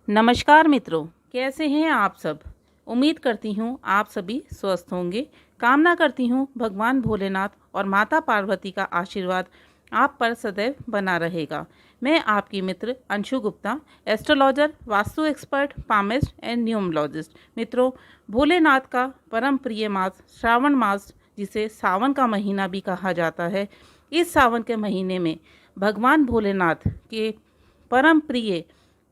नमस्कार मित्रों, कैसे हैं आप सब। उम्मीद करती हूँ आप सभी स्वस्थ होंगे। कामना करती हूँ भगवान भोलेनाथ और माता पार्वती का आशीर्वाद आप पर सदैव बना रहेगा। मैं आपकी मित्र Anshu Gupta, astrologer, Vastu expert, palmist and numerologist. मित्रों, भोलेनाथ का परम प्रिय मास श्रावण मास, जिसे सावन का महीना भी कहा जाता है, इस सावन के महीने में भगवान भोलेनाथ के परम प्रिय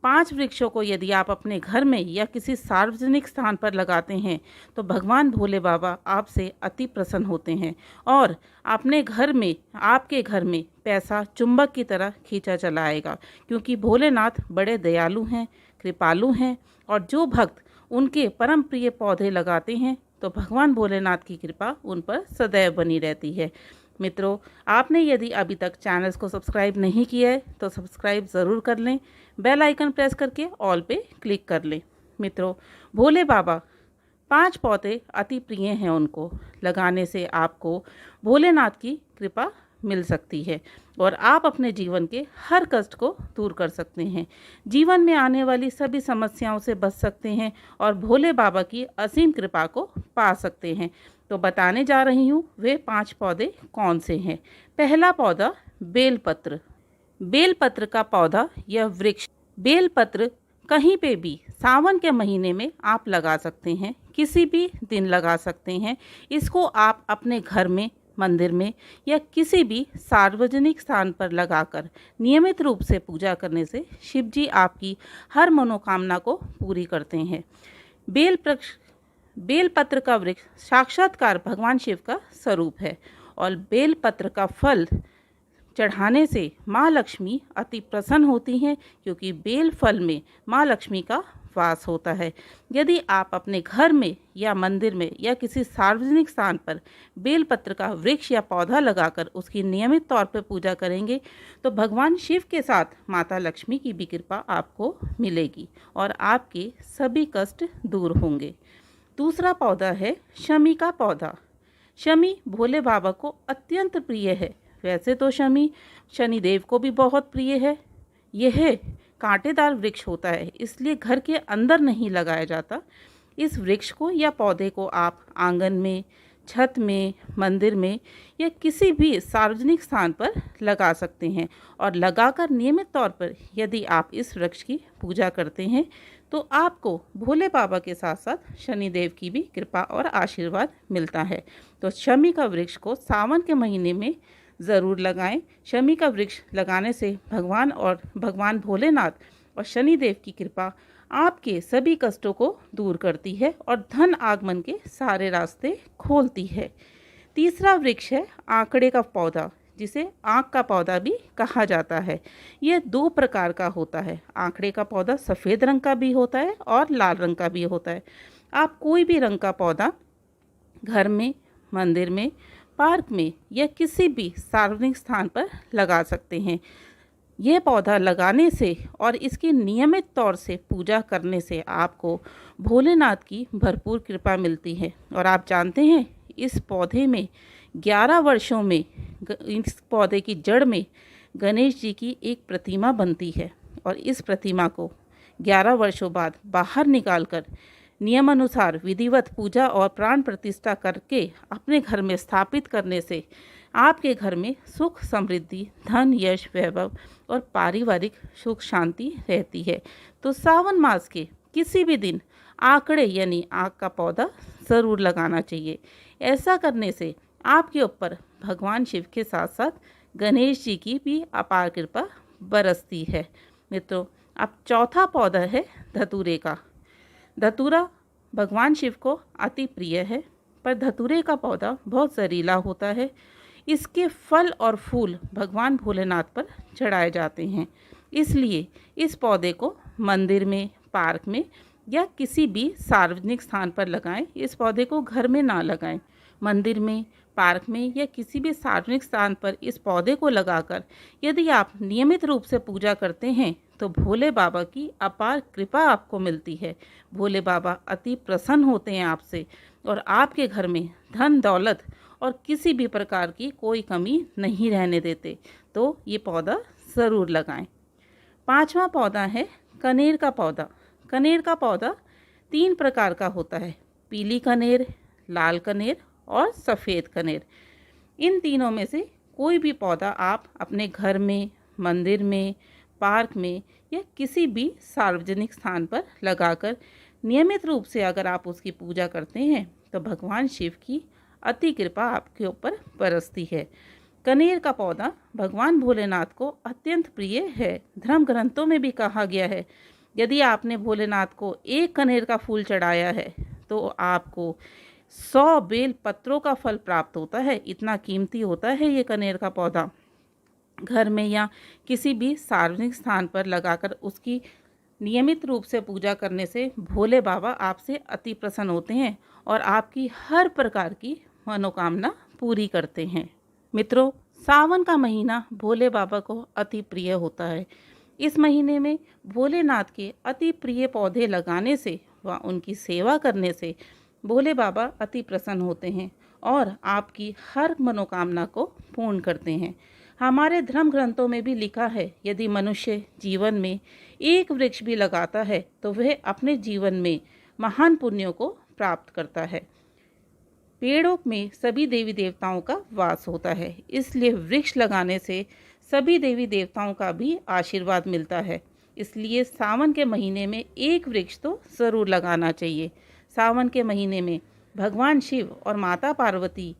5 वृक्षों को यदि आप अपने घर में या किसी सार्वजनिक स्थान पर लगाते हैं तो भगवान भोले बाबा आपसे अति प्रसन्न होते हैं और अपने घर में, आपके घर में पैसा चुंबक की तरह खींचा चला आएगा, क्योंकि भोलेनाथ बड़े दयालु हैं, कृपालु हैं और जो भक्त उनके परम प्रिय पौधे लगाते हैं तो भगवान भोलेनाथ की कृपा उन पर सदैव बनी रहती है। मित्रों, आपने यदि अभी तक चैनल्स को सब्सक्राइब नहीं किया है तो सब्सक्राइब ज़रूर कर लें, बेल आइकन प्रेस करके ऑल पे क्लिक कर लें। मित्रों, भोले बाबा 5 पौधे अति प्रिय हैं, उनको लगाने से आपको भोलेनाथ की कृपा मिल सकती है और आप अपने जीवन के हर कष्ट को दूर कर सकते हैं, जीवन में आने वाली सभी समस्याओं से बच सकते हैं और भोले बाबा की असीम कृपा को पा सकते हैं। तो बताने जा रही हूँ वे 5 पौधे कौन से हैं। पहला पौधा बेलपत्र। बेलपत्र का पौधा या वृक्ष, बेलपत्र कहीं पे भी सावन के महीने में आप लगा सकते हैं, किसी भी दिन लगा सकते हैं। इसको आप अपने घर में, मंदिर में या किसी भी सार्वजनिक स्थान पर लगाकर नियमित रूप से पूजा करने से शिव जी आपकी हर मनोकामना को पूरी करते हैं। बेलपत्र का वृक्ष साक्षात्कार भगवान शिव का स्वरूप है और बेलपत्र का फल चढ़ाने से माँ लक्ष्मी अति प्रसन्न होती हैं, क्योंकि बेल फल में माँ लक्ष्मी का वास होता है। यदि आप अपने घर में या मंदिर में या किसी सार्वजनिक स्थान पर बेलपत्र का वृक्ष या पौधा लगाकर उसकी नियमित तौर पर पूजा करेंगे तो भगवान शिव के साथ माता लक्ष्मी की भी कृपा आपको मिलेगी और आपके सभी कष्ट दूर होंगे। दूसरा पौधा है शमी का पौधा। शमी भोले बाबा को अत्यंत प्रिय है। वैसे तो शमी शनिदेव को भी बहुत प्रिय है। यह कांटेदार वृक्ष होता है, इसलिए घर के अंदर नहीं लगाया जाता। इस वृक्ष को या पौधे को आप आंगन में, छत में, मंदिर में या किसी भी सार्वजनिक स्थान पर लगा सकते हैं और लगाकर नियमित तौर पर यदि आप इस वृक्ष की पूजा करते हैं तो आपको भोले बाबा के साथ साथ शनिदेव की भी कृपा और आशीर्वाद मिलता है। तो शमी का वृक्ष को सावन के महीने में ज़रूर लगाएं। शमी का वृक्ष लगाने से भगवान भोलेनाथ और शनिदेव की कृपा आपके सभी कष्टों को दूर करती है और धन आगमन के सारे रास्ते खोलती है। तीसरा वृक्ष है आंकड़े का पौधा, जिसे आँख का पौधा भी कहा जाता है। यह 2 प्रकार का होता है। आंकड़े का पौधा सफ़ेद रंग का भी होता है और लाल रंग का भी होता है। आप कोई भी रंग का पौधा घर में, मंदिर में, पार्क में या किसी भी सार्वजनिक स्थान पर लगा सकते हैं। यह पौधा लगाने से और इसकी नियमित तौर से पूजा करने से आपको भोलेनाथ की भरपूर कृपा मिलती है। और आप जानते हैं इस पौधे में 11 वर्षों में इस पौधे की जड़ में गणेश जी की एक प्रतिमा बनती है और इस प्रतिमा को 11 वर्षों बाद बाहर निकालकर नियमानुसार विधिवत पूजा और प्राण प्रतिष्ठा करके अपने घर में स्थापित करने से आपके घर में सुख, समृद्धि, धन, यश, वैभव और पारिवारिक सुख शांति रहती है। तो सावन मास के किसी भी दिन आंकड़े यानी आँख का पौधा ज़रूर लगाना चाहिए। ऐसा करने से आपके ऊपर भगवान शिव के साथ साथ गणेश जी की भी अपार कृपा बरसती है। मित्रों, अब चौथा पौधा है धतूरे का। धतूरा भगवान शिव को अति प्रिय है, पर धतूरे का पौधा बहुत जहरीला होता है। इसके फल और फूल भगवान भोलेनाथ पर चढ़ाए जाते हैं, इसलिए इस पौधे को मंदिर में, पार्क में या किसी भी सार्वजनिक स्थान पर लगाएं। इस पौधे को घर में ना लगाएं। मंदिर में, पार्क में या किसी भी सार्वजनिक स्थान पर इस पौधे को लगाकर यदि आप नियमित रूप से पूजा करते हैं तो भोले बाबा की अपार कृपा आपको मिलती है। भोले बाबा अति प्रसन्न होते हैं आपसे और आपके घर में धन, दौलत और किसी भी प्रकार की कोई कमी नहीं रहने देते। तो ये पौधा ज़रूर लगाएं। 5वां पौधा है कनेर का पौधा। कनेर का पौधा 3 प्रकार का होता है, पीली कनेर, लाल कनेर और सफ़ेद कनेर। इन तीनों में से कोई भी पौधा आप अपने घर में, मंदिर में, पार्क में या किसी भी सार्वजनिक स्थान पर लगाकर नियमित रूप से अगर आप उसकी पूजा करते हैं तो भगवान शिव की अति कृपा आपके ऊपर बरसती है। कनेर का पौधा भगवान भोलेनाथ को अत्यंत प्रिय है। धर्म ग्रंथों में भी कहा गया है, यदि आपने भोलेनाथ को 1 कनेर का फूल चढ़ाया है तो आपको 100 बेल पत्रों का फल प्राप्त होता है। इतना कीमती होता है ये कनेर का पौधा। घर में या किसी भी सार्वजनिक स्थान पर लगाकर उसकी नियमित रूप से पूजा करने से भोले बाबा आपसे अति प्रसन्न होते हैं और आपकी हर प्रकार की मनोकामना पूरी करते हैं। मित्रों, सावन का महीना भोले बाबा को अति प्रिय होता है। इस महीने में भोलेनाथ के अति प्रिय पौधे लगाने से व उनकी सेवा करने से भोले बाबा अति प्रसन्न होते हैं और आपकी हर मनोकामना को पूर्ण करते हैं। हमारे धर्म ग्रंथों में भी लिखा है, यदि मनुष्य जीवन में 1 वृक्ष भी लगाता है तो वह अपने जीवन में महान पुण्यों को प्राप्त करता है। पेड़ों में सभी देवी देवताओं का वास होता है, इसलिए वृक्ष लगाने से सभी देवी देवताओं का भी आशीर्वाद मिलता है। इसलिए सावन के महीने में 1 वृक्ष तो ज़रूर लगाना चाहिए। सावन के महीने में भगवान शिव और माता पार्वती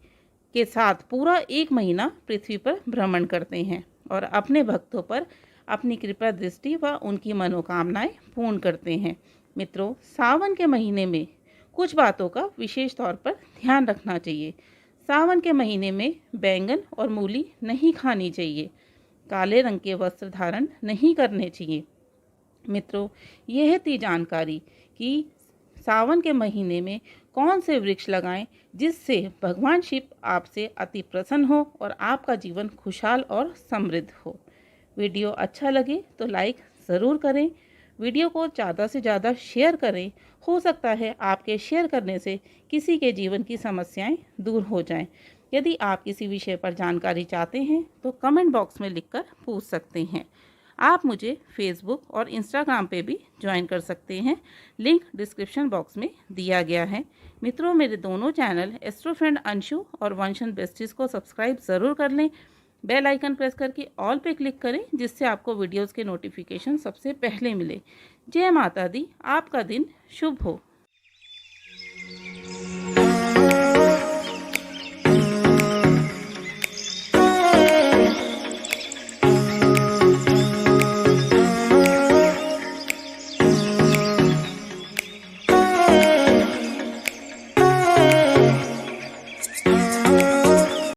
के साथ पूरा 1 महीना पृथ्वी पर भ्रमण करते हैं और अपने भक्तों पर अपनी कृपा दृष्टि व उनकी मनोकामनाएं पूर्ण करते हैं। मित्रों, सावन के महीने में कुछ बातों का विशेष तौर पर ध्यान रखना चाहिए। सावन के महीने में बैंगन और मूली नहीं खानी चाहिए। काले रंग के वस्त्र धारण नहीं करने चाहिए। मित्रों, यह थी जानकारी कि सावन के महीने में कौन से वृक्ष लगाएं जिससे भगवान शिव आपसे अति प्रसन्न हो और आपका जीवन खुशहाल और समृद्ध हो। वीडियो अच्छा लगे तो लाइक ज़रूर करें। वीडियो को ज़्यादा से ज़्यादा शेयर करें। हो सकता है आपके शेयर करने से किसी के जीवन की समस्याएं दूर हो जाएं। यदि आप किसी विषय पर जानकारी चाहते हैं तो कमेंट बॉक्स में लिखकर पूछ सकते हैं। आप मुझे फेसबुक और इंस्टाग्राम पे भी ज्वाइन कर सकते हैं। लिंक डिस्क्रिप्शन बॉक्स में दिया गया है। मित्रों, मेरे दोनों चैनल एस्ट्रो फ्रेंड अंशु और वंशन बेस्टीज को सब्सक्राइब ज़रूर कर लें। बेल आइकन प्रेस करके ऑल पे क्लिक करें जिससे आपको वीडियोस के नोटिफिकेशन सबसे पहले मिले। जय माता दी। आपका दिन शुभ हो।